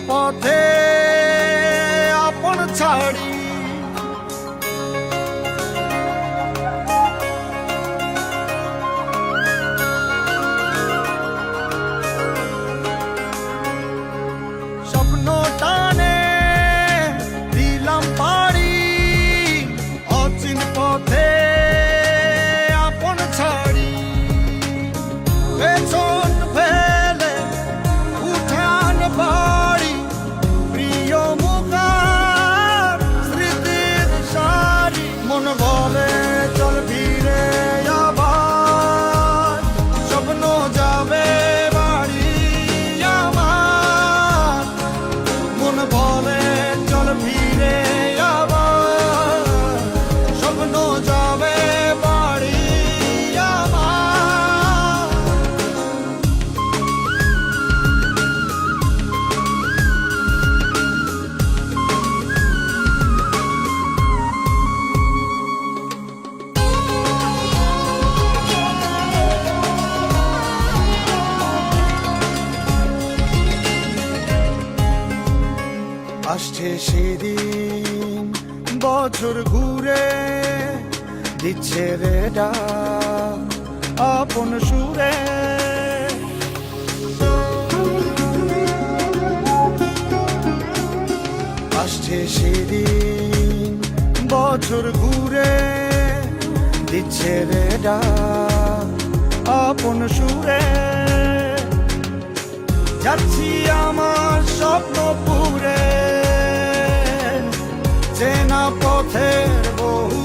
পথে আপন ছাড়ি স্বপ্ন টানে দিলাম পাড়ি অচিন পথে আপন ছাড়ি পেছন ফেলে উঠান বাড়ি প্রিয় মুখার স্মৃতির সারি মন বলে চল ফিরে আবার স্বপ্ন যাবে বাড়ি আমার মন বলে চল ফিরে আবার স্বপ্ন যাবে বাড়ি আমার আসছে সেদিন বছর ঘুরে দিচ্ছে রে ডাক আপন সুরে আসছে সেদিন বছর ঘুরে দিচ্ছে রে ডাক আপন সুরে যাচ্ছি আমার স্বপ্ন পুরে চেনা পথের বহু